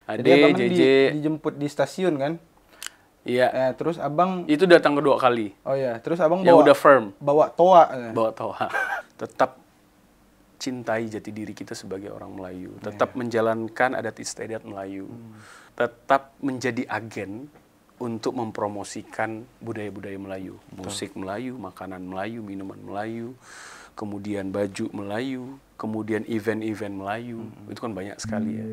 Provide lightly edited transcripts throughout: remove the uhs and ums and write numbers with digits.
Jadi Ade, abang kan JJ. dijemput di stasiun kan? Iya. Terus abang, Itu datang kedua kali. oh ya, terus abang Ya bawa udah firm. bawa toa. Bawa toha. Tetap cintai jati diri kita sebagai orang Melayu. Tetap menjalankan adat istiadat Melayu. Tetap menjadi agen untuk mempromosikan budaya-budaya Melayu. Musik Melayu, makanan Melayu, minuman Melayu, kemudian baju Melayu, kemudian event-event Melayu. Itu kan banyak sekali ya.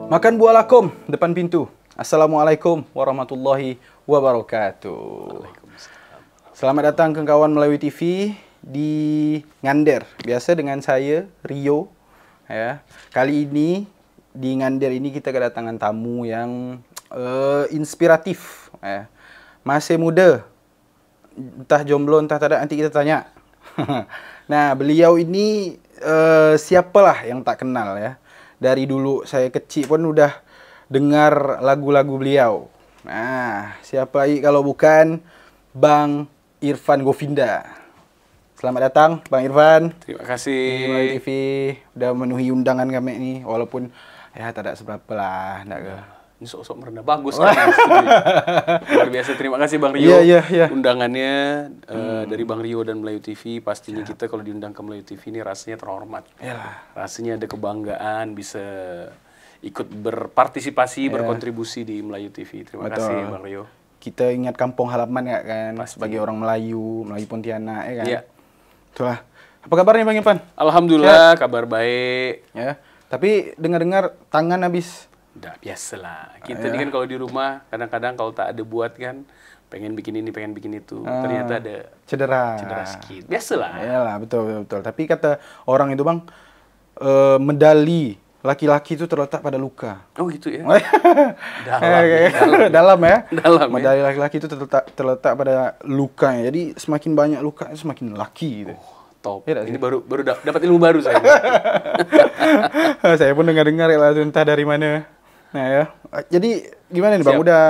Makan buah lakom depan pintu. Assalamualaikum warahmatullahi wabarakatuh. Waalaikumsalam. Selamat datang ke kawan Melayu TV di Ngander. Biasa dengan saya Rio. Ya, kali ini di Ngander ini kita kedatangan tamu yang inspiratif. Ya. Masih muda, entah jomblo entah tidak, nanti kita tanya. Nah, beliau ini siapalah yang tak kenal ya. Dari dulu saya kecil pun udah dengar lagu-lagu beliau. Nah, siapa lagi kalau bukan Bang Irfan Govinda. Selamat datang Bang Irfan. Terima Di kasih. Melayu TV udah memenuhi undangan kami nih, walaupun ya tidak seberapa lah, enggak ke. Ini sok-sok merendah. Bagus kan? Luar biasa. Terima kasih Bang Rio. Iya. Undangannya dari Bang Rio dan Melayu TV. Pastinya kita kalau diundang ke Melayu TV ini rasanya terhormat. Iyalah. Rasanya ada kebanggaan bisa ikut berpartisipasi, berkontribusi di Melayu TV. Terima Betul. kasih Bang Rio. Kita ingat kampung halaman ya kan, Pasti. sebagai orang Melayu Pontianak ya kan. Iya. Itulah. Apa kabar nih Bang Irfan? Alhamdulillah, kabar baik. Ya. Tapi dengar-dengar tangan habis. Udah biasalah. Kita ini kan kalau di rumah kadang-kadang kalau tak ada buat kan pengen bikin ini, pengen bikin itu. Ternyata ada Cedera. sedikit. Biasalah. Iyalah, betul. Tapi kata orang itu Bang, medali laki-laki itu terletak pada luka. Oh gitu ya. Dalam ya. Dalam ya. Medali laki-laki itu terletak pada lukanya. Jadi semakin banyak luka semakin laki gitu. Top. Iya, Ini baru dapat ilmu baru saya. Saya pun dengar-dengar ya lah, entah dari mana. Nah ya. Jadi gimana nih Bang? Siap. Udah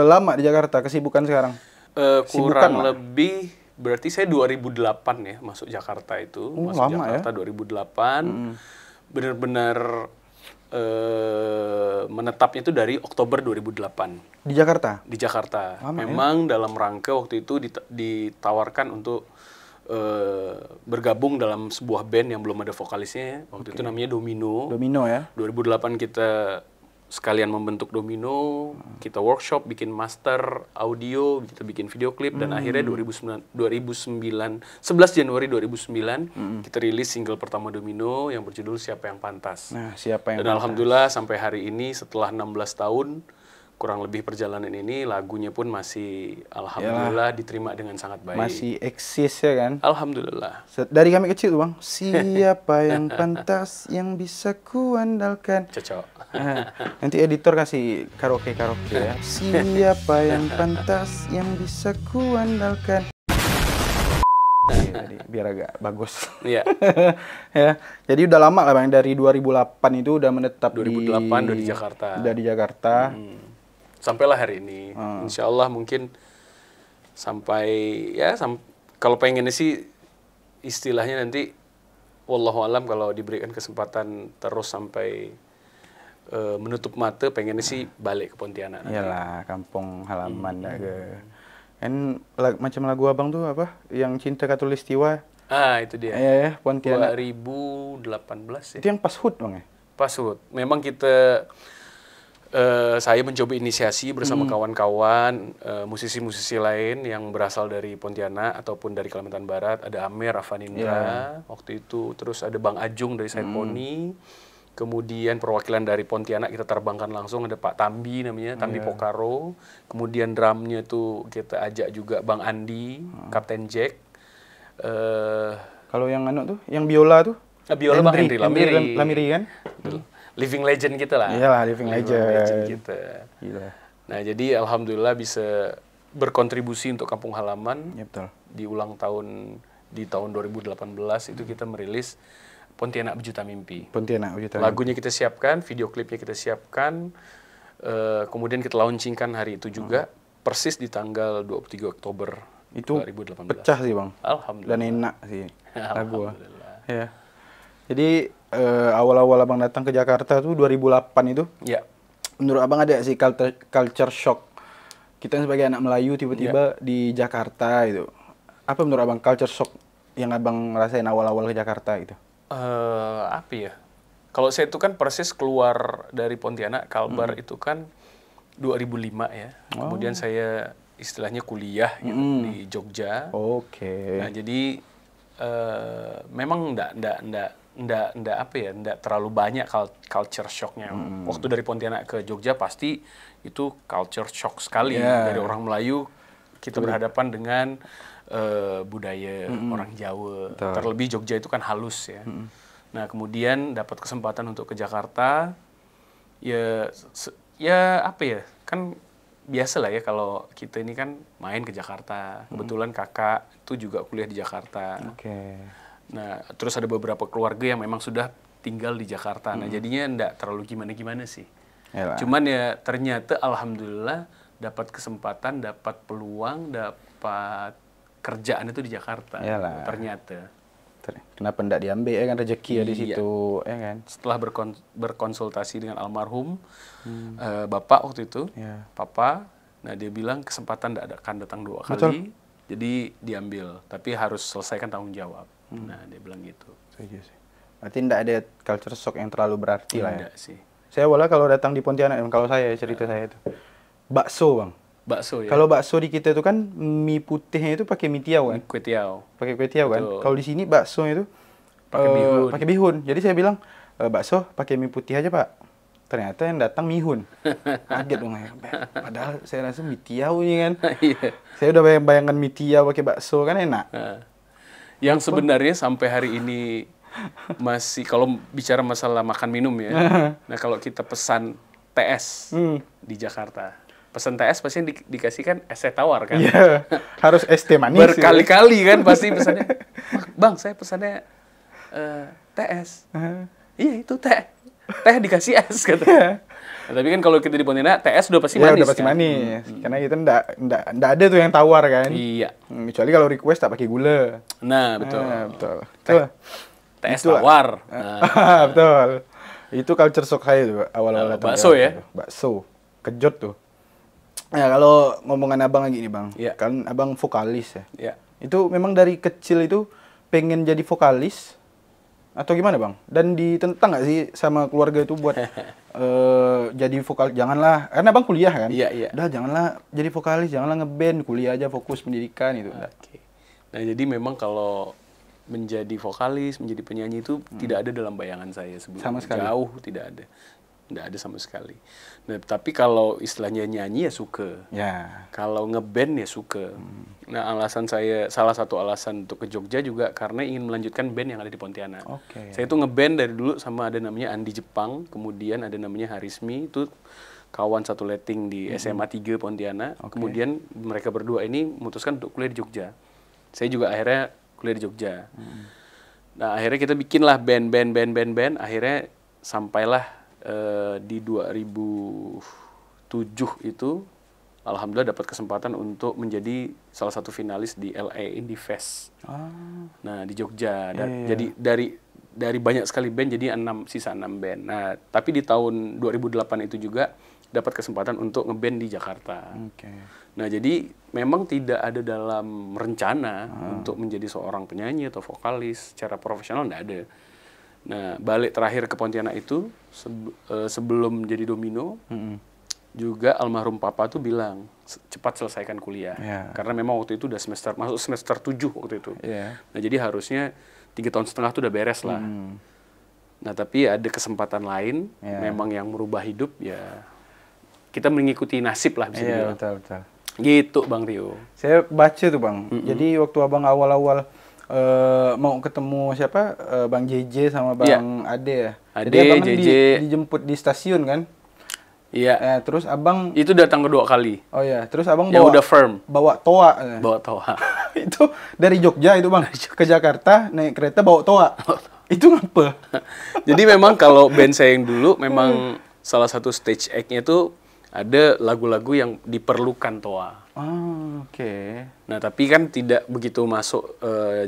lama di Jakarta, kesibukan sekarang? Kurang lebih berarti saya 2008 ya masuk Jakarta itu. Oh, masuk lama Jakarta 2008. Benar-benar menetapnya itu dari Oktober 2008 Di Jakarta? di Jakarta. Lama, Memang dalam rangka waktu itu ditawarkan untuk bergabung dalam sebuah band yang belum ada vokalisnya ya. Waktu itu namanya Domino. Domino ya? 2008 kita sekalian membentuk Domino, kita workshop, bikin master audio, kita bikin video klip, dan akhirnya 11 Januari 2009, kita rilis single pertama Domino yang berjudul Siapa Yang Pantas. Nah, siapa yang Dan alhamdulillah sampai hari ini setelah 16 tahun, kurang lebih perjalanan ini, lagunya pun masih alhamdulillah diterima dengan sangat baik. masih eksis ya kan? Alhamdulillah. Dari kami kecil tuh Bang, siapa yang pantas yang bisa kuandalkan. Cocok. Nanti editor kasih karaoke ya. Siapa yang pantas yang bisa kuandalkan. Jadi, biar agak bagus. Iya. Ya. Jadi udah lama lah Bang, dari 2008 itu udah menetap 2008 udah di Jakarta. Udah di Jakarta. Sampailah hari ini. Insya Allah mungkin sampai ya kalau pengennya sih istilahnya nanti wallahu alam kalau diberikan kesempatan terus sampai menutup mata, pengennya sih balik ke Pontianak nanti. Iyalah, kampung halaman dah ke. Kan macam lagu Abang tuh apa? Yang Cinta Katulistiwa. Ah, itu dia. Ya, Pontianak. 2018 ya. Itu yang pas HUT Bang ya? Pas HUT. Memang saya mencoba inisiasi bersama kawan-kawan musisi-musisi lain yang berasal dari Pontianak ataupun dari Kalimantan Barat. Ada Amir Avanindra waktu itu, terus ada Bang Ajung dari Saiponi. Kemudian perwakilan dari Pontianak kita terbangkan langsung, ada Pak Tambi namanya, Tambi Pokaro. Kemudian drumnya tuh kita ajak juga Bang Andi, Kapten Jack. Kalau yang anu tuh, yang biola tuh? Biola Bang Henry Lamiri kan? Betul. Living legend kita lah. Iyalah, living legend kita. Gila. Nah, jadi alhamdulillah bisa berkontribusi untuk kampung halaman. Ya betul. Di ulang tahun di tahun 2018 itu kita merilis Pontianak Berjuta Mimpi. Pontianak Berjuta Mimpi. Lagunya kita siapkan, video klipnya kita siapkan. Kemudian kita launchingkan hari itu juga, persis di tanggal 23 Oktober itu 2018. pecah sih Bang. Alhamdulillah. Dan enak sih lagu. Alhamdulillah. Ya. Jadi awal-awal abang datang ke Jakarta tuh 2008 itu, Ya. menurut abang ada sih culture shock. Kita sebagai anak Melayu tiba-tiba di Jakarta itu. Apa menurut abang culture shock yang abang rasain awal-awal ke Jakarta gitu? Apa ya? Kalau saya itu kan persis keluar dari Pontianak, Kalbar itu kan 2005 ya. Kemudian saya istilahnya kuliah gitu di Jogja. Oke. Nah, jadi memang ndak apa ya, ndak terlalu banyak culture shocknya. Waktu dari Pontianak ke Jogja pasti itu culture shock sekali. Dari orang Melayu kita berhadapan dengan budaya orang Jawa. Betul. Terlebih Jogja itu kan halus ya. Nah, kemudian dapat kesempatan untuk ke Jakarta. Ya apa ya? Kan biasa lah ya kalau kita ini kan main ke Jakarta. Kebetulan kakak itu juga kuliah di Jakarta. Oke. Nah, terus ada beberapa keluarga yang memang sudah tinggal di Jakarta. Nah, jadinya enggak terlalu gimana-gimana sih. Yalah. Cuman ya ternyata alhamdulillah dapat kesempatan, dapat peluang, dapat kerjaan itu di Jakarta. Yalah. Ternyata. Kenapa ndak diambil ya kan rezeki ya di Iya. situ ya kan? Setelah berkonsultasi dengan almarhum bapak waktu itu, Ya. papa, nah dia bilang kesempatan tidak akan datang 2 kali, Betul. jadi diambil, tapi harus selesaikan tanggung jawab. Nah dia bilang gitu. Setuju sih. Berarti ndak ada culture shock yang terlalu berarti lah ya. Tidak sih. Saya awalnya kalau datang di Pontianak, kalau saya cerita saya itu bakso bang. Bakso ya. Kalau bakso di kita itu kan mie putihnya itu pakai mie tiaw kan, Kue tiaw. pakai kue tiaw kan. Betul. Kalau di sini bakso itu Pakai bihun. Pakai bihun. Jadi saya bilang bakso pakai mie putih aja pak. Ternyata yang datang mihun. Kaget dong saya. Padahal saya rasa mie tiaw ini kan. Iya. Saya udah bayangkan mie tiaw pakai bakso kan enak. Nah, yang sebenarnya sampai hari ini masih kalau bicara masalah makan minum ya. Nah kalau kita pesan TS di Jakarta. Pesan TS pasti dikasihkan es teh tawar kan. Iya. Harus es teh manis. Berkali-kali kan pasti pesannya. Bang, saya pesannya TS. Iya, itu teh. Teh dikasih es kata. Nah, tapi kan kalau kita di Pontianak, TS udah pasti Iya, manis udah pasti kan? manis. Karena kita ndak ada tuh yang tawar kan. Iya. Kecuali kalau request tak pakai gula. Nah, betul. Betul. TS Itulah. tawar. Nah, Betul. Itu culture shock saya tuh awal-awal datang. bakso ke ya? Jakarta tuh. Bakso. Kejut tuh. Ya kalau ngomongan abang lagi nih bang, Iya. kan abang vokalis ya. ya. Itu memang dari kecil itu pengen jadi vokalis atau gimana bang? Dan ditentang nggak sih sama keluarga itu buat jadi vokal? Janganlah, karena abang kuliah kan? Iya, iya. Udah janganlah jadi vokalis, janganlah ngeband, kuliah aja fokus pendidikan itu. Oke. Nah, jadi memang kalau menjadi vokalis, menjadi penyanyi itu tidak ada dalam bayangan saya sebelumnya. Sama sekali. Jauh tidak ada. Tidak ada sama sekali. Nah, tapi kalau istilahnya nyanyi ya suka. Ya. Kalau ngeband ya suka. Nah, salah satu alasan untuk ke Jogja juga karena ingin melanjutkan band yang ada di Pontianak. Oke. Saya itu ngeband dari dulu sama ada namanya Andi Jepang, kemudian ada namanya Harismi, itu kawan satu letting di SMA 3 Pontianak. Kemudian mereka berdua ini memutuskan untuk kuliah di Jogja. Saya juga akhirnya kuliah di Jogja. Nah, akhirnya kita bikinlah band. Akhirnya sampailah di 2007 itu alhamdulillah dapat kesempatan untuk menjadi salah satu finalis di LA Indie Fest. Nah, di Jogja. Jadi dari banyak sekali band jadi sisa 6 band. Nah, tapi di tahun 2008 itu juga dapat kesempatan untuk ngeband di Jakarta. Oke. Nah, jadi memang tidak ada dalam rencana untuk menjadi seorang penyanyi atau vokalis secara profesional, enggak ada. Nah, balik terakhir ke Pontianak itu sebelum jadi Domino, juga almarhum papa tuh bilang cepat selesaikan kuliah. Ya. Karena memang waktu itu udah masuk semester 7 waktu itu. Iya. Nah, jadi harusnya 3 tahun setengah tuh udah beres lah. Nah, tapi ada kesempatan lain, memang yang merubah hidup ya kita mengikuti nasib lah bisa Iya, dibilang. betul. Gitu Bang Rio. Saya baca tuh bang. Jadi waktu abang awal-awal mau ketemu siapa? Bang JJ sama Bang Ade ya. Ade, Jadi abang kan JJ. dijemput di stasiun kan? Iya. Terus abang, Itu datang kedua kali. oh ya, terus abang Yang udah firm. bawa toa. Bawa toa. Itu dari Jogja itu bang ke Jakarta naik kereta bawa toa. Itu ngapa? Jadi memang kalau band saya yang dulu memang salah satu stage act-nya itu ada lagu-lagu yang diperlukan toa. Oh, oke. Nah, tapi kan tidak begitu masuk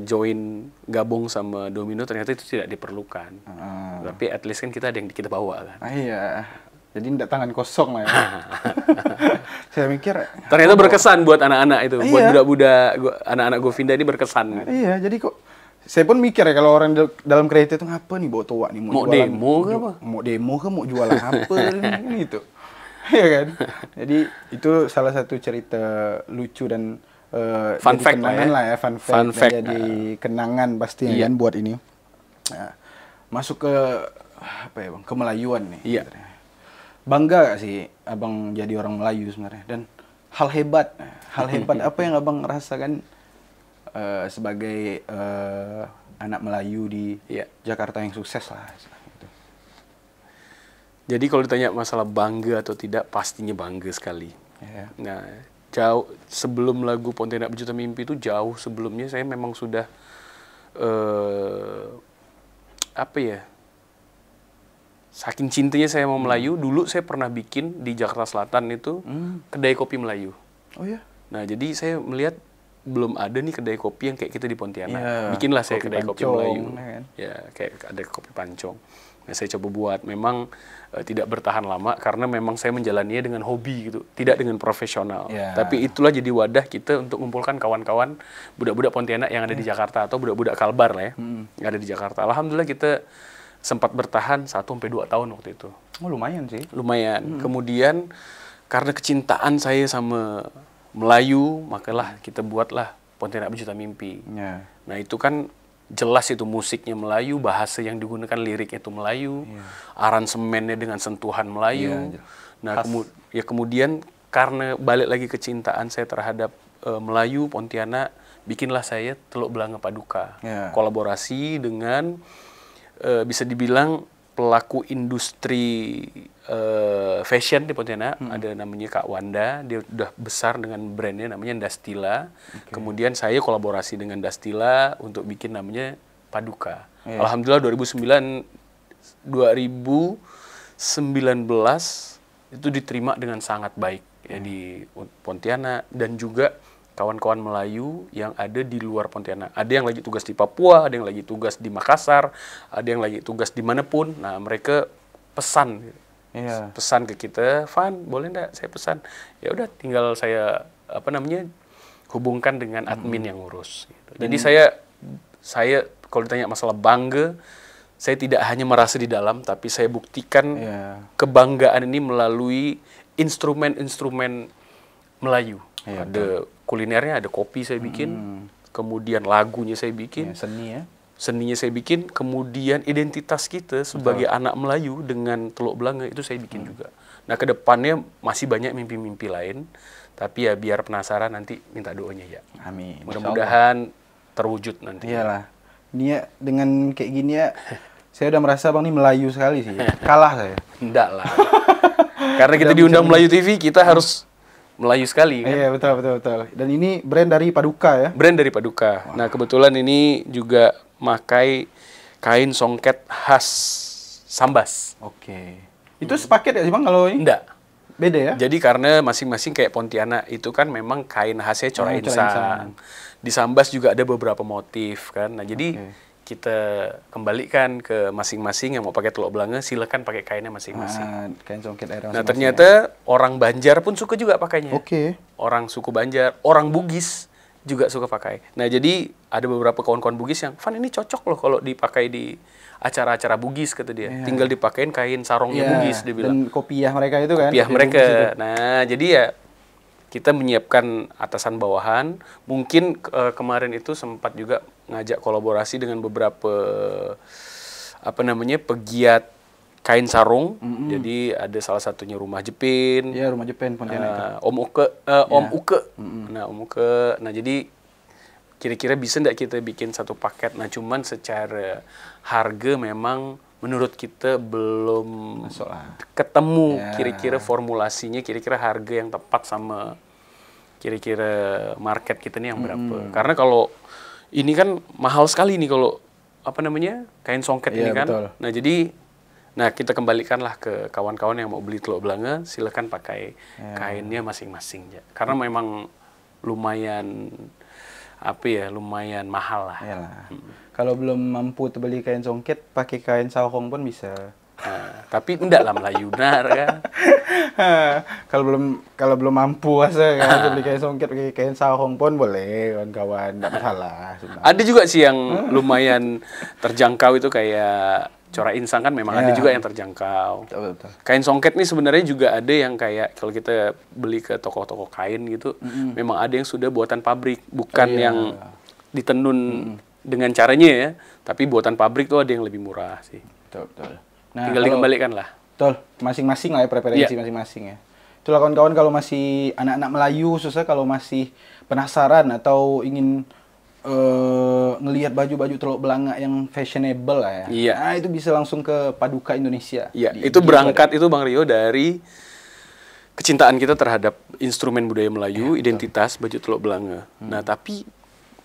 join gabung sama domino, ternyata itu tidak diperlukan. Tapi at least kan kita ada yang kita bawa kan. Iya. Jadi tidak tangan kosong lah ya. Saya mikir Ternyata berkesan buat anak-anak itu, buat Iya. budak-budak anak-anak Govinda ini berkesan. Iya, jadi kok saya pun mikir ya kalau orang dalam kereta itu ngapa nih bawa toa nih Mau jualan- demo ke apa? Mau demo ke mau jualan apa kan gitu. Iya kan? Jadi itu salah satu cerita lucu dan Fun jadi fact kenangan lah lah ya. ya, fun fact, Fun dan fact, jadi kenangan pastinya Iya. kan buat ini. Nah, masuk ke apa ya Bang? Kemelayuan nih. Iya. sebenarnya. Bangga gak sih Abang jadi orang Melayu sebenarnya? Dan hal hebat apa yang Abang rasakan sebagai anak Melayu di Iya. Jakarta yang sukses lah. Gitu. Jadi kalau ditanya masalah bangga atau tidak, pastinya bangga sekali. Ya. Nah, jauh sebelum lagu Pontianak Berjuta Mimpi itu jauh sebelumnya saya memang sudah apa ya? Saking cintanya saya mau Melayu, dulu saya pernah bikin di Jakarta Selatan itu kedai kopi Melayu. Oh ya? Nah, jadi saya melihat belum ada nih kedai kopi yang kayak kita di Pontianak. Iya, Bikinlah saya kopi kedai kopi pancong, Melayu. ya kan? Ya, kayak ada kopi pancong. Nah, saya coba buat. Memang tidak bertahan lama karena memang saya menjalaninya dengan hobi gitu, tidak dengan profesional. Iya. Tapi itulah jadi wadah kita untuk mengumpulkan kawan-kawan budak-budak Pontianak yang ada di Jakarta atau budak-budak Kalbar lah ya, yang ada di Jakarta. Alhamdulillah kita sempat bertahan 1-2 tahun waktu itu. Oh lumayan sih. Lumayan. Kemudian karena kecintaan saya sama Melayu, makalah kita buatlah Pontianak Berjuta Mimpi. Ya. Nah itu kan jelas itu musiknya Melayu, bahasa yang digunakan liriknya itu Melayu, aransemennya dengan sentuhan Melayu. Iya, Nah kemudian karena balik lagi kecintaan saya terhadap Melayu, Pontianak, bikinlah saya Teluk Belanga Paduka. Ya. Kolaborasi dengan bisa dibilang pelaku industri fashion di Pontianak, ada namanya Kak Wanda, dia udah besar dengan brandnya namanya Dastila. Kemudian saya kolaborasi dengan Dastila untuk bikin namanya Paduka. Alhamdulillah 2019 itu diterima dengan sangat baik ya di Pontianak dan juga kawan-kawan Melayu yang ada di luar Pontianak. Ada yang lagi tugas di Papua, ada yang lagi tugas di Makassar, ada yang lagi tugas dimanapun. Nah mereka pesan, Iya. pesan ke kita, Van boleh nggak saya pesan? Ya udah, tinggal saya hubungkan dengan admin yang ngurus. Gitu. Jadi saya kalau ditanya masalah bangga, saya tidak hanya merasa di dalam, tapi saya buktikan kebanggaan ini melalui instrumen-instrumen Melayu. Ada kulinernya, ada kopi saya bikin, kemudian lagunya saya bikin, Seni ya. seninya saya bikin, kemudian identitas kita sebagai anak Melayu dengan Teluk Belanga itu saya bikin juga. Nah kedepannya masih banyak mimpi-mimpi lain, tapi ya biar penasaran nanti minta doanya ya. Amin. Mudah-mudahan terwujud nanti. Iyalah. Ini ya dengan kayak gini ya, saya udah merasa Bang ini Melayu sekali sih. Kalah saya. Enggak lah. Karena kita diundang Melayu TV, kita harus Melayu sekali kan? Iya betul. Dan ini brand dari Paduka ya. Brand dari Paduka. Nah kebetulan ini juga makai kain songket khas Sambas. Oke. Itu sepaket ya sih Bang kalau ini? Enggak. Beda ya? Jadi karena masing-masing kayak Pontianak itu kan memang kain khasnya Cora Cora Insang. Insang. Di Sambas juga ada beberapa motif kan. Nah jadi kita kembalikan ke masing-masing yang mau pakai Teluk Belanga, silakan pakai kainnya masing-masing. Kain songket air Nah masing-masing ternyata orang Banjar pun suka juga pakainya. Oke. Orang suku Banjar, orang Bugis juga suka pakai. Nah jadi ada beberapa kawan-kawan Bugis yang, Van ini cocok loh kalau dipakai di acara-acara Bugis kata dia. Tinggal dipakein kain sarungnya Bugis dia bilang. Dan kopiah mereka itu kan. Kopiah kopiah mereka. Bugis itu. Nah jadi ya kita menyiapkan atasan bawahan. Mungkin kemarin itu sempat juga ngajak kolaborasi dengan beberapa pegiat kain sarung. Jadi ada salah satunya Rumah Jepin. Iya, Rumah Jepin Pontianak. Om Uke. Nah, Om Uke. Nah, jadi kira-kira bisa nggak kita bikin satu paket? Nah, cuman secara harga memang menurut kita belum ketemu kira-kira formulasinya, kira-kira harga yang tepat sama kira-kira market kita nih yang berapa. Karena kalau ini kan mahal sekali nih kalau kain songket ini kan. Betul. Nah, jadi Nah, kita kembalikanlah ke kawan-kawan yang mau beli Teluk Blanga, silakan pakai kainnya masing-masing ya. Karena memang lumayan lumayan mahal lah. Iyalah. Kalau belum mampu beli kain songket, pakai kain saokong pun bisa. Nah, tapi enggak lah Melayunar kan. Kalau belum mampu asa kan beli kain songket pakai kain saokong pun boleh kawan-kawan, enggak masalah. Ada juga sih yang lumayan terjangkau itu kayak Cora Insang kan memang ada juga yang terjangkau. Betul. Kain songket nih sebenarnya juga ada yang kayak kalau kita beli ke toko-toko kain gitu, memang ada yang sudah buatan pabrik, bukan yang ditenun dengan caranya ya, tapi buatan pabrik tuh ada yang lebih murah sih. Betul. Nah, tinggal dikembalikan lah. Betul, masing-masing lah ya preferensi masing-masing ya. Itulah kawan-kawan kalau masih anak-anak Melayu khususnya kalau masih penasaran atau ingin ngelihat baju-baju Teluk Blanga yang fashionable lah ya. Iya. Nah, itu bisa langsung ke Paduka Indonesia. Iya, itu berangkat itu Bang Rio dari kecintaan kita terhadap instrumen budaya Melayu, identitas baju Teluk Blanga. Nah, tapi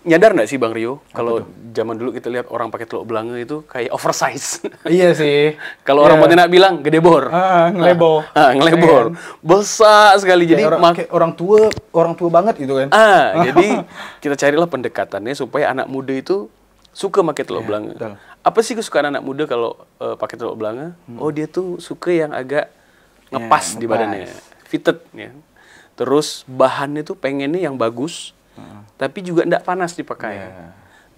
nyadar nggak sih Bang Rio, kalau zaman dulu kita lihat orang pakai Teluk Blanga itu kayak oversize. Iya sih. Kalau orang Pontianak bilang gede bor. Ngelebor. Ngelebor. Besar sekali. Jadi orang tua banget gitu kan. Jadi kita carilah pendekatannya supaya anak muda itu suka pakai Teluk Blanga. Betul. Apa sih kesukaan anak muda kalau pakai Teluk Blanga? Oh, dia tuh suka yang agak ngepas di badannya, fitted ya. Terus bahannya tuh pengennya yang bagus. Tapi juga tidak panas dipakai.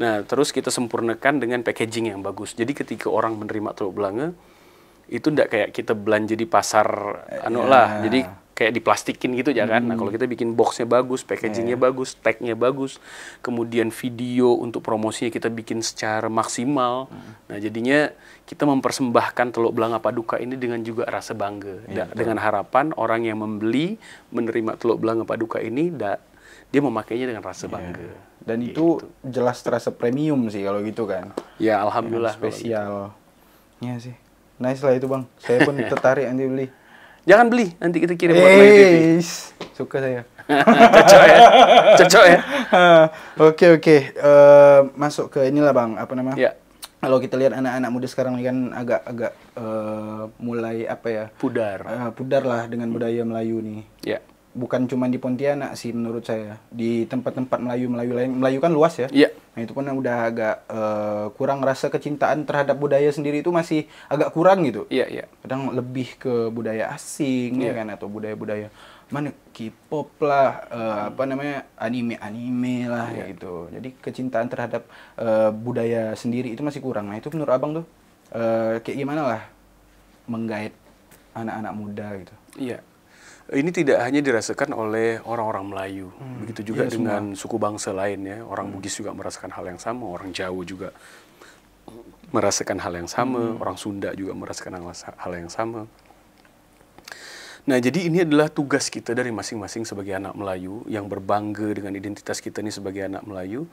Nah, terus kita sempurnakan dengan packaging yang bagus. Jadi ketika orang menerima Teluk Blanga, itu tidak kayak kita belanja di pasar lah. Jadi kayak diplastikin gitu ya kan. Nah, kalau kita bikin boxnya bagus, packagingnya bagus, tagnya bagus, kemudian video untuk promosinya kita bikin secara maksimal. Nah, jadinya kita mempersembahkan Teluk Blanga Paduka ini dengan juga rasa bangga. Dengan harapan orang yang membeli, menerima Teluk Blanga Paduka ini, dia memakainya dengan rasa bangga. Dan itu jelas terasa premium sih kalau gitu kan. Ya, alhamdulillah. Spesial. Iya sih. Nice lah itu Bang. Saya pun tertarik nanti beli. Jangan beli, nanti kita kirim buat Melayu TV. Suka saya. Cocok ya. Oke. Masuk ke inilah Bang, apa namanya? Ya. Kalau kita lihat anak-anak muda sekarang ini kan agak mulai pudar lah dengan budaya Melayu nih. Ya. Bukan cuma di Pontianak sih menurut saya, di tempat-tempat Melayu lain. Melayu kan luas ya. Iya. Nah, itu pun udah agak kurang, rasa kecintaan terhadap budaya sendiri itu masih agak kurang gitu. Iya. Kadang lebih ke budaya asing ya kan, atau budaya-budaya mana K-pop lah, anime lah gitu. Jadi kecintaan terhadap budaya sendiri itu masih kurang. Nah, itu menurut Abang tuh kayak gimana lah menggait anak-anak muda gitu. Iya. Ini tidak hanya dirasakan oleh orang-orang Melayu, begitu juga dengan suku bangsa lain ya. Orang Bugis juga merasakan hal yang sama, orang Jawa juga merasakan hal yang sama, orang Sunda juga merasakan hal yang sama. Nah, jadi ini adalah tugas kita dari masing-masing sebagai anak Melayu yang berbangga dengan identitas kita ini sebagai anak Melayu.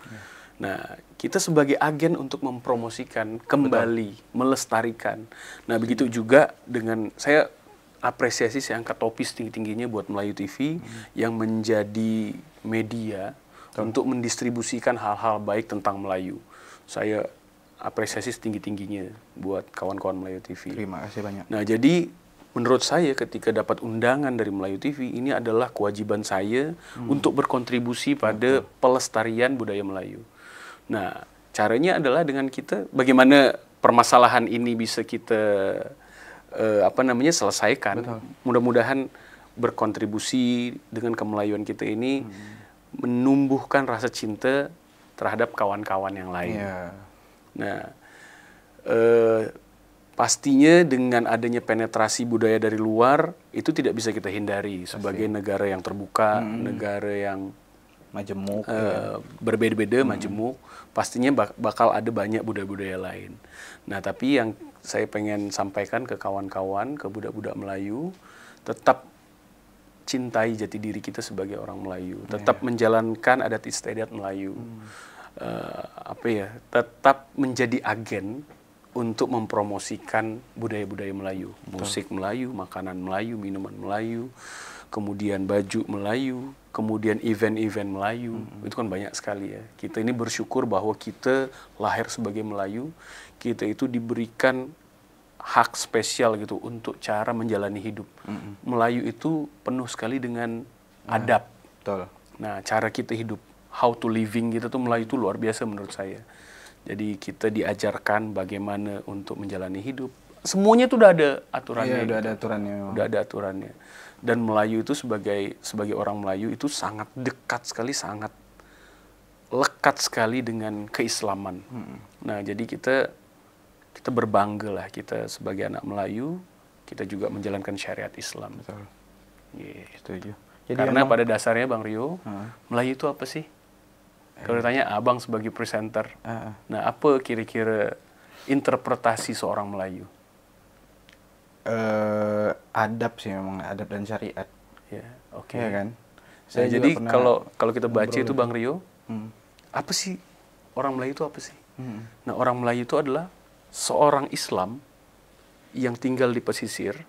Nah, kita sebagai agen untuk mempromosikan kembali, melestarikan. Nah, begitu juga dengan saya apresiasi, saya angkat topi setinggi-tingginya buat Melayu TV yang menjadi media untuk mendistribusikan hal-hal baik tentang Melayu. Saya apresiasi setinggi-tingginya buat kawan-kawan Melayu TV. Terima kasih banyak. Nah, jadi menurut saya ketika dapat undangan dari Melayu TV, ini adalah kewajiban saya untuk berkontribusi pada pelestarian budaya Melayu. Nah, caranya adalah dengan kita bagaimana permasalahan ini bisa kita selesaikan. Mudah-mudahan berkontribusi dengan kemelayuan kita ini menumbuhkan rasa cinta terhadap kawan-kawan yang lain. Nah, pastinya dengan adanya penetrasi budaya dari luar itu tidak bisa kita hindari sebagai negara yang terbuka, negara yang majemuk, berbeda-beda, majemuk, pastinya bakal ada banyak budaya-budaya lain. Nah, tapi yang saya pengen sampaikan ke kawan-kawan, ke budak-budak Melayu, tetap cintai jati diri kita sebagai orang Melayu, tetap menjalankan adat istiadat Melayu, tetap menjadi agen untuk mempromosikan budaya-budaya Melayu, musik Melayu, makanan Melayu, minuman Melayu, kemudian baju Melayu, kemudian event-event Melayu, itu kan banyak sekali ya. Kita ini bersyukur bahwa kita lahir sebagai Melayu, kita itu diberikan hak spesial gitu untuk cara menjalani hidup. Melayu itu penuh sekali dengan adab. Betul. Nah, cara kita hidup, how to living gitu tuh Melayu itu luar biasa menurut saya. Jadi kita diajarkan bagaimana untuk menjalani hidup. Semuanya tuh udah ada aturannya. Iya, udah gitu. ada aturannya memang. Udah ada aturannya. Dan Melayu itu sebagai orang Melayu itu sangat dekat sekali, sangat lekat sekali dengan keislaman. Nah, jadi kita berbangga lah, kita sebagai anak Melayu, kita juga menjalankan syariat Islam. Betul. Gitu. Setuju. Jadi Karena memang, pada dasarnya Bang Rio, Melayu itu apa sih? Kalau ditanya Abang sebagai presenter, nah apa kira-kira interpretasi seorang Melayu? adab sih memang, adab dan syariat. Ya, oke. Iya kan? Nah, juga jadi pernah kalau kita baca ngobrol itu Bang Rio, apa sih orang Melayu itu apa sih? Nah, orang Melayu itu adalah seorang Islam yang tinggal di pesisir,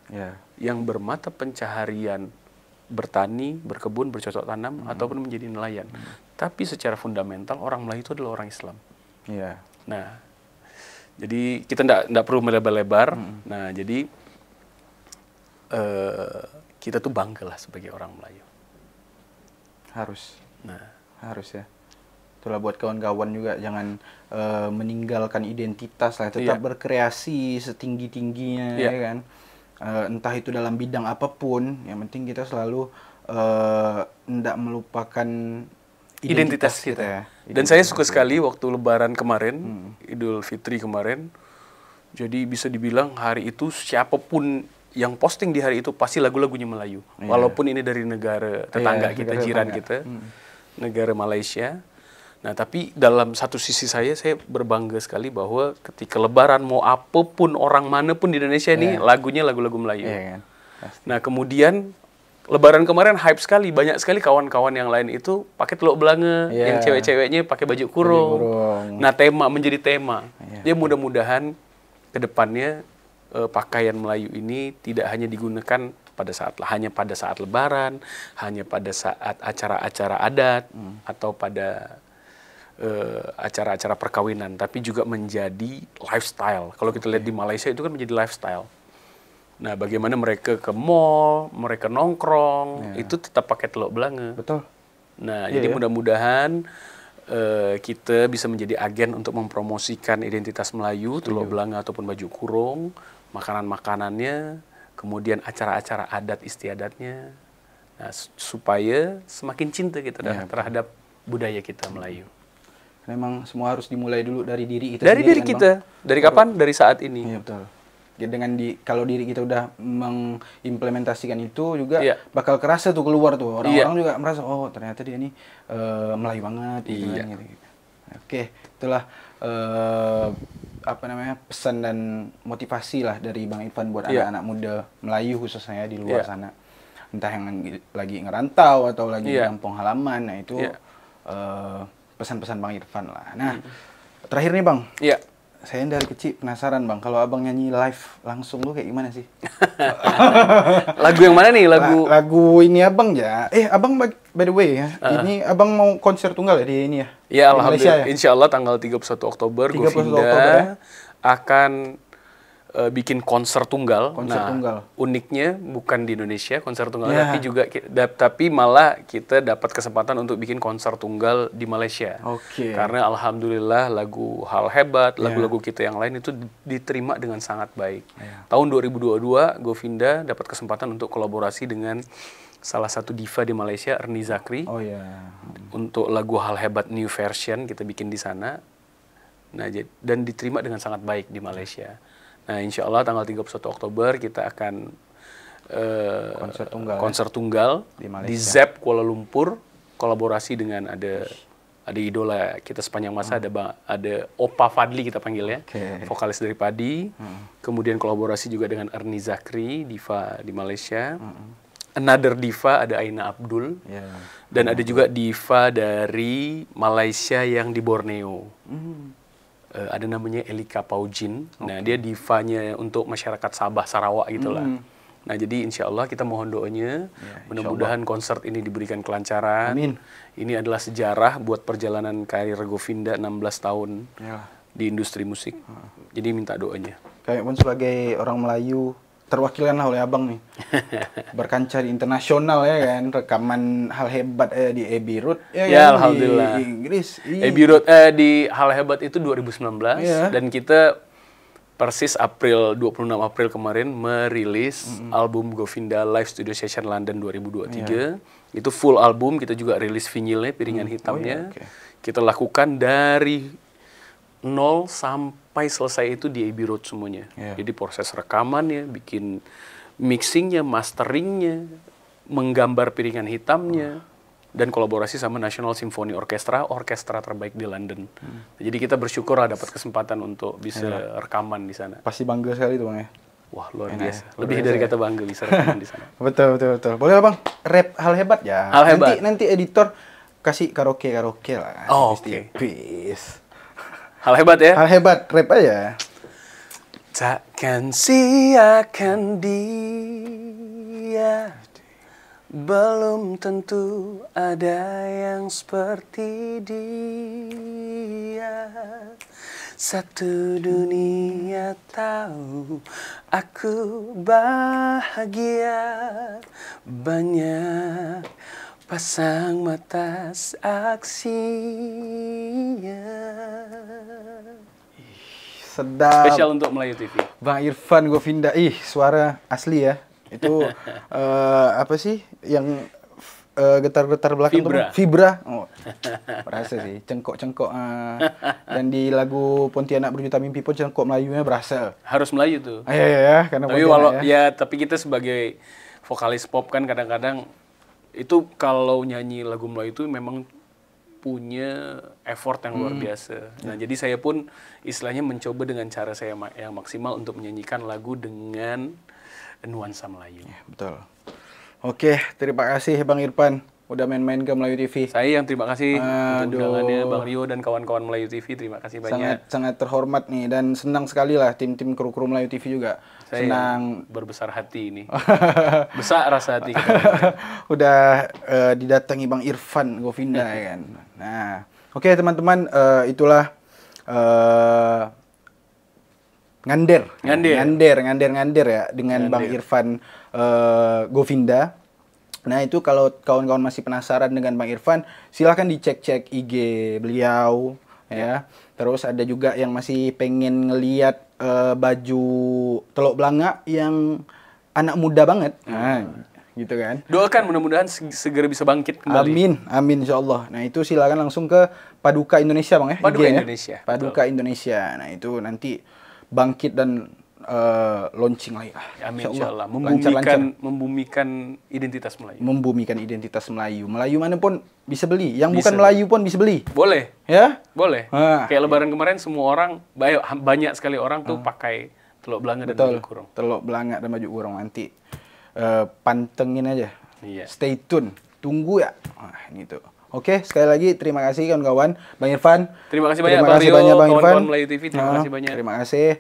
yang bermata pencaharian bertani, berkebun, bercocok tanam, ataupun menjadi nelayan. Tapi secara fundamental orang Melayu itu adalah orang Islam. Iya. Nah, jadi kita nggak perlu melebar-lebar. Nah, jadi kita tuh bangga lah sebagai orang Melayu. Harus. Nah, harus ya. Itulah buat kawan-kawan juga, jangan meninggalkan identitas lah, tetap berkreasi setinggi-tingginya, ya kan. Entah itu dalam bidang apapun, yang penting kita selalu tidak melupakan identitas kita ya. Dan saya suka sekali waktu Lebaran kemarin, Idul Fitri kemarin. Jadi bisa dibilang hari itu siapapun yang posting di hari itu pasti lagu-lagunya Melayu. Walaupun ini dari negara tetangga kita, jiran kita, negara Malaysia. Nah, tapi dalam satu sisi saya berbangga sekali bahwa ketika Lebaran mau apapun orang manapun di Indonesia ini lagunya lagu-lagu Melayu. Kan? Nah, kemudian Lebaran kemarin hype sekali, banyak sekali kawan-kawan yang lain itu pakai teluk belanga, yang cewek-ceweknya pakai baju kurung. Nah, menjadi tema. Ya mudah-mudahan ke depannya pakaian Melayu ini tidak hanya digunakan hanya pada saat Lebaran, hanya pada saat acara-acara adat atau pada acara-acara perkawinan, tapi juga menjadi lifestyle. Kalau kita lihat di Malaysia itu kan menjadi lifestyle. Nah, bagaimana mereka ke mall, mereka nongkrong, itu tetap pakai teluk belanga. Betul. Nah, jadi mudah-mudahan kita bisa menjadi agen untuk mempromosikan identitas Melayu, teluk belanga ataupun baju kurung, makanan-makanannya, kemudian acara-acara adat istiadatnya. Nah, supaya semakin cinta kita terhadap budaya kita Melayu. Memang semua harus dimulai dulu dari diri kita. Dari diri kita. Dari kapan? Dari saat ini. Iya, betul. Ya, kalau diri kita udah mengimplementasikan itu juga bakal kerasa tuh keluar tuh. Orang-orang juga merasa, oh ternyata dia ini Melayu banget gitu kan. Gitu. Oke, itulah pesan dan motivasi lah dari Bang Irfan buat anak-anak muda Melayu khususnya di luar sana. Entah yang lagi ngerantau atau lagi di kampung halaman. Nah, itu pesan-pesan Bang Irfan lah. Nah, terakhir nih Bang. Iya. Saya dari kecil penasaran Bang, kalau Abang nyanyi live langsung tuh kayak gimana sih? Lagu yang mana nih? Lagu ini Abang ya. Abang by the way ya, ini Abang mau konser tunggal ya di ini ya? Ya, alhamdulillah. Ya? Insya Allah tanggal 31 Oktober, Govinda akan bikin konser tunggal. Uniknya bukan di Indonesia konser tunggal, tapi malah kita dapat kesempatan untuk bikin konser tunggal di Malaysia. Karena alhamdulillah lagu Hal Hebat, lagu-lagu kita yang lain itu diterima dengan sangat baik. Tahun 2022 Govinda dapat kesempatan untuk kolaborasi dengan salah satu diva di Malaysia, Ernie Zakri. Untuk lagu Hal Hebat New Version kita bikin di sana. Nah, dan diterima dengan sangat baik di Malaysia. Nah, insya Allah tanggal 31 Oktober kita akan konser tunggal di ZEP Kuala Lumpur, kolaborasi dengan ada idola kita sepanjang masa, ada Opa Fadli kita panggil ya, vokalis dari Padi. Kemudian kolaborasi juga dengan Ernie Zakri, diva di Malaysia. Another diva ada Aina Abdul. Dan ada juga diva dari Malaysia yang di Borneo. Ada namanya Elika Paujin. Nah, dia divanya untuk masyarakat Sabah, Sarawak gitulah. Nah, jadi insya Allah kita mohon doanya, mudah-mudahan konser ini diberikan kelancaran. Amin. Ini adalah sejarah buat perjalanan karir Govinda 16 tahun di industri musik. Jadi minta doanya. Kami pun sebagai orang Melayu terwakilkan lah oleh abang nih. Berkancah di internasional ya kan, rekaman hal hebat di Abbey Road ya, Ya, kan? alhamdulillah. Di Inggris. Abbey Road di Hal Hebat itu 2019 Iya. dan kita persis 26 April kemarin merilis album Govinda Live Studio Session London 2023. Itu full album, kita juga rilis vinilnya, piringan hitamnya. oke. Kita lakukan dari nol sampai selesai itu di Abbey Road semuanya. Iya. Jadi proses rekamannya, bikin mixingnya, masteringnya, menggambar piringan hitamnya, dan kolaborasi sama National Symphony Orchestra, orkestra terbaik di London. Jadi kita bersyukur lah dapat kesempatan untuk bisa rekaman di sana. Pasti bangga sekali tuh bang ya. Wah, luar Enak biasa. ya, luar Lebih biasa dari ya. kata bangga bisa rekaman di sana. Betul. Boleh lah bang, rap hal hebat ya. Hal hebat. Nanti editor kasih karaoke lah. Oh, Pasti. oke. Peace. Hal hebat ya. Hal hebat, rap aja. Takkan siakan dia, belum tentu ada yang seperti dia. Satu dunia tahu aku bahagia, banyak pasang mata saksinya. Sedap. Spesial untuk Melayu TV. Bang Irfan Govinda, suara asli ya. Itu apa sih yang getar-getar belakang tuh, Vibra. Bang? Vibra. Oh, berasa sih, cengkok-cengkok. Dan di lagu Pontianak Berjuta Mimpi pun cengkok Melayunya berasa. Harus Melayu tuh. Ya, karena Tapi Pontianak tapi kita sebagai vokalis pop kan kadang-kadang itu kalau nyanyi lagu Melayu itu memang punya effort yang luar biasa. Nah, jadi saya pun istilahnya mencoba dengan cara saya yang maksimal untuk menyanyikan lagu dengan nuansa Melayu. Betul. Oke, terima kasih Bang Irfan udah main-main ke Melayu TV. Saya yang terima kasih untuk Aduh. undangannya Bang Rio dan kawan-kawan Melayu TV. Terima kasih banyak. Sangat terhormat nih dan senang sekali lah tim-tim kru-kru Melayu TV juga. Saya Senang berbesar hati ini. Besar rasa hati kita. udah didatangi Bang Irfan Govinda ya kan. Nah, oke teman-teman, itulah Ngander ya dengan Bang Irfan Govinda. Nah, itu kalau kawan-kawan masih penasaran dengan Bang Irfan, silahkan dicek-cek IG beliau ya. Terus ada juga yang masih pengen ngeliat baju Teluk Blangak yang anak muda banget. Nah, gitu kan. Doakan mudah-mudahan segera bisa bangkit kembali. Amin insyaallah. Nah, itu silakan langsung ke Paduka Indonesia Bang ya. Paduka IG-nya. Indonesia. Paduka Indonesia. Nah, itu nanti bangkit dan launching lagi. Amin insyaallah. Lancar-lancar. Membumikan identitas Melayu. Membumikan identitas Melayu. Melayu mana pun bisa beli. Yang Bisa. bukan Melayu pun bisa beli. Boleh. Ya? Boleh. Ah. Kayak Lebaran kemarin semua orang banyak sekali orang tuh pakai Teluk Blangak dan baju kurung. Teluk Blangak dan baju kurung nanti pantengin aja. Iya. Stay tune. Tunggu ya. Gitu. Oke, sekali lagi terima kasih kawan-kawan. Bang Irfan. Terima kasih banyak Bang Rio, kawan-kawan Melayu TV. Terima kasih banyak. Terima kasih.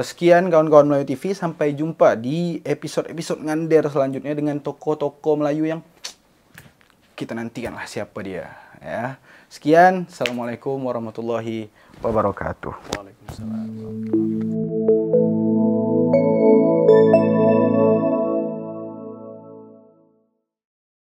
Sekian kawan-kawan Melayu TV. Sampai jumpa di episode-episode Ngander selanjutnya dengan tokoh-tokoh Melayu yang kita nantikan lah siapa dia. Ya. Sekian. Assalamualaikum warahmatullahi wabarakatuh. Waalaikumsalam.